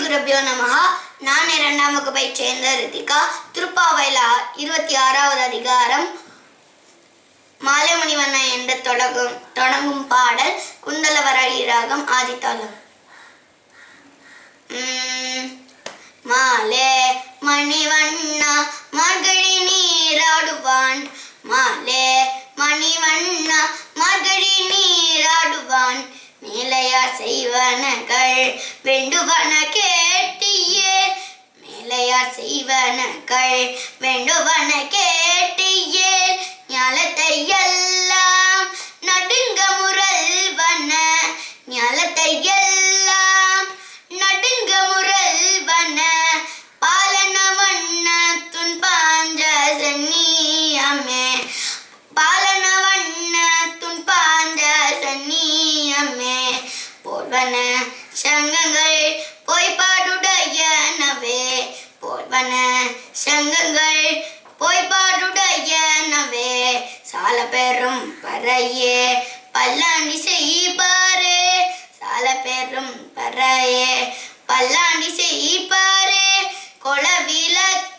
குருபியோ நமஹ. நான் 2ஆம் வகுப்பைச் சேர்ந்த ரித்திகா. திருப்பாவையில் 26வது அதிகாரம் மாலைமணிவண்ணா என்று தொடங்கும் பாடல் குந்தலவராளி ராகம் ஆதித்தாளம். மாலே மணிவண்ணா மார்கழி நீராடுவான், மாலே மணிவண்ணா மார்கழி நீராடுவான், மேலையார் செய்வனகள் வேண்டுவன கேட்டியே, மேலையார் செய்வனகள் வேண்டுவன கேட்டியே, ஞாலத்தை எல்லாம் நடுங்க முரல்வன, ஞாலத்தை எல்லாம் நடுங்க முரல்வன, பாலன வண்ண துன் பாஞ்ச சன்னியமே, பாலன வண்ண துன் பாஞ்ச சன்னியமே, போல்வன சங்கங்கள் பொய்பாடுடையனவே, போல்வன சங்கங்கள் பொய்பாடுடையனவே, சால பெரும் பறையே பல்லாண்டி செய்பாரே, சால பெரும் பறையே பல்லாண்டி செய்பாரே, கொளவிளக்கு